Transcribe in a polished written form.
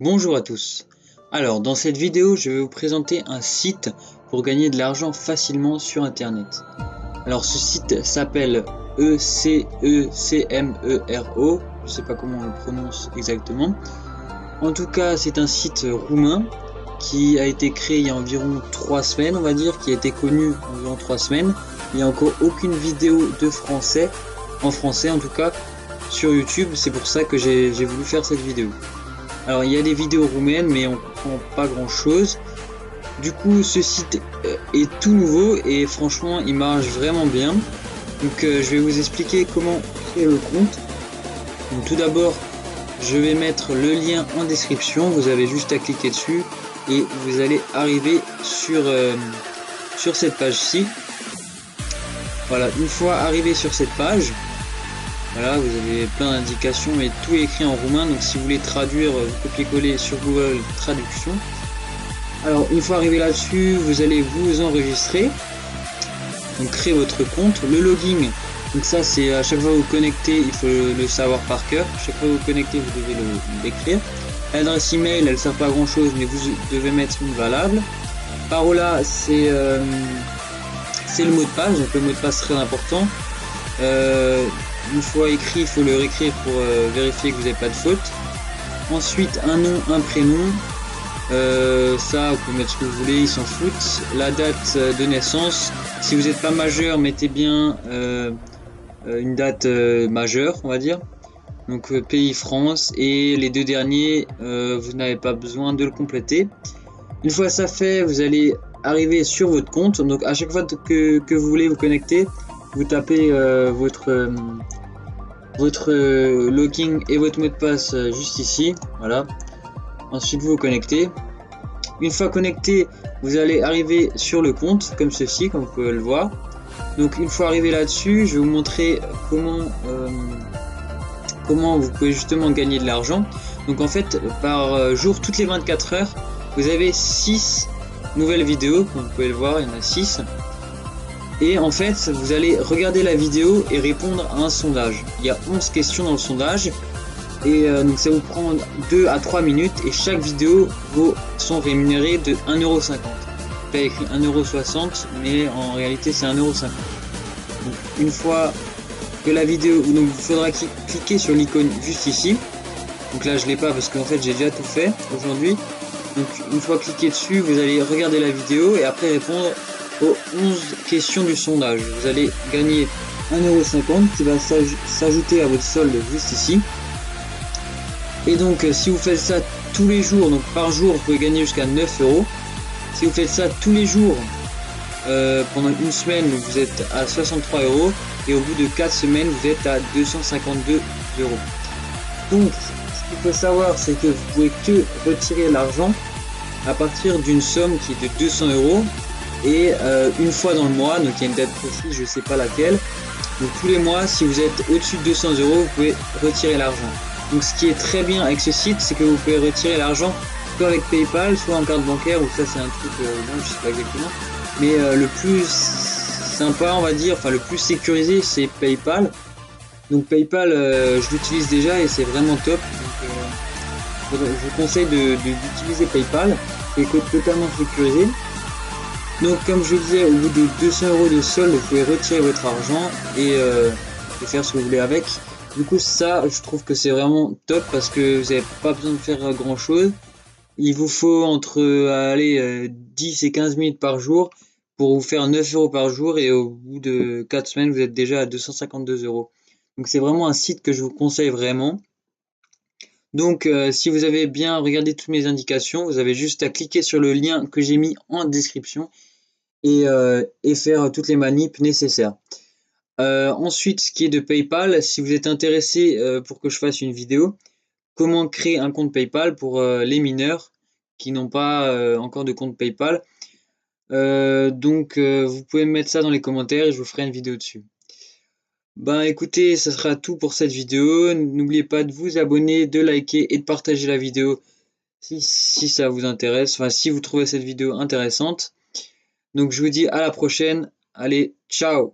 Bonjour à tous. Alors, dans cette vidéo, je vais vous présenter un site pour gagner de l'argent facilement sur Internet. Alors, ce site s'appelle ECECMERO. Je ne sais pas comment on le prononce exactement. En tout cas, c'est un site roumain qui a été créé il y a environ 3 semaines, on va dire, qui a été connu environ 3 semaines. Il n'y a encore aucune vidéo de français, en français en tout cas, sur YouTube. C'est pour ça que j'ai voulu faire cette vidéo. Alors il y a des vidéos roumaines mais on comprend pas grand chose. Du coup ce site est tout nouveau et franchement il marche vraiment bien. Donc je vais vous expliquer comment créer le compte. Donc tout d'abord je vais mettre le lien en description. Vous avez juste à cliquer dessus et vous allez arriver sur cette page-ci. Voilà, une fois arrivé sur cette page, voilà, vous avez plein d'indications, mais tout est écrit en roumain, donc si vous voulez traduire, vous copiez-coller sur Google Traduction. Alors, une fois arrivé là-dessus, vous allez vous enregistrer, donc créer votre compte, le login. Donc ça, c'est à chaque fois que vous connectez, il faut le savoir par cœur. À chaque fois que vous connectez, vous devez l'écrire. L'adresse email, elle ne sert pas à grand chose, mais vous devez mettre une valable. Parola, c'est le mot de passe, donc le mot de passe très important. Une fois écrit, il faut le réécrire pour vérifier que vous n'avez pas de faute. Ensuite, un nom, un prénom. Ça, vous pouvez mettre ce que vous voulez, ils s'en foutent. La date de naissance. Si vous n'êtes pas majeur, mettez bien une date majeure, on va dire. Donc pays France. Et les deux derniers, vous n'avez pas besoin de le compléter. Une fois ça fait, vous allez arriver sur votre compte. Donc à chaque fois que vous voulez vous connecter, vous tapez votre login et votre mot de passe juste ici. Voilà. Ensuite vous vous connectez. Une fois connecté, vous allez arriver sur le compte comme ceci, comme vous pouvez le voir. Donc une fois arrivé là-dessus, je vais vous montrer comment vous pouvez justement gagner de l'argent. Donc en fait, par jour, toutes les 24 heures, vous avez 6 nouvelles vidéos, comme vous pouvez le voir, il y en a 6. Et en fait, vous allez regarder la vidéo et répondre à un sondage. Il y a 11 questions dans le sondage. Et donc ça vous prend 2 à 3 minutes. Et chaque vidéo sont rémunérées de 1,50€. Pas écrit 1,60€, mais en réalité c'est 1,50€. Donc une fois que la vidéo, donc il faudra cliquer sur l'icône juste ici. Donc là je l'ai pas parce qu'en fait j'ai déjà tout fait aujourd'hui. Donc une fois cliqué dessus, vous allez regarder la vidéo et après répondre aux 11 questions du sondage. Vous allez gagner 1,50€ qui va s'ajouter à votre solde juste ici. Et donc si vous faites ça tous les jours, donc par jour vous pouvez gagner jusqu'à 9€. Si vous faites ça tous les jours pendant une semaine, vous êtes à 63€ et au bout de 4 semaines vous êtes à 252€. Donc ce qu'il faut savoir, c'est que vous pouvez que retirer l'argent à partir d'une somme qui est de 200€ et une fois dans le mois, donc il y a une date précise, je sais pas laquelle. Donc tous les mois, si vous êtes au-dessus de 200€, vous pouvez retirer l'argent. Donc ce qui est très bien avec ce site, c'est que vous pouvez retirer l'argent soit avec PayPal, soit en carte bancaire, ou ça c'est un truc, non je sais pas exactement. Mais le plus sympa, on va dire, enfin le plus sécurisé, c'est PayPal. Donc PayPal, je l'utilise déjà et c'est vraiment top. Donc, je vous conseille d'utiliser PayPal, c'est totalement sécurisé. Donc comme je disais, au bout de 200€ de solde, vous pouvez retirer votre argent et faire ce que vous voulez avec. Du coup ça, je trouve que c'est vraiment top parce que vous n'avez pas besoin de faire grand chose. Il vous faut entre 10 et 15 minutes par jour pour vous faire 9€ par jour et au bout de 4 semaines, vous êtes déjà à 252€. Donc c'est vraiment un site que je vous conseille vraiment. Donc si vous avez bien regardé toutes mes indications, vous avez juste à cliquer sur le lien que j'ai mis en description et faire toutes les manips nécessaires. Ensuite, ce qui est de PayPal, si vous êtes intéressé pour que je fasse une vidéo, comment créer un compte PayPal pour les mineurs qui n'ont pas encore de compte PayPal. Donc vous pouvez me mettre ça dans les commentaires et je vous ferai une vidéo dessus. Ben écoutez, ça sera tout pour cette vidéo. N'oubliez pas de vous abonner, de liker et de partager la vidéo si ça vous intéresse, enfin si vous trouvez cette vidéo intéressante. Donc je vous dis à la prochaine. Allez, ciao!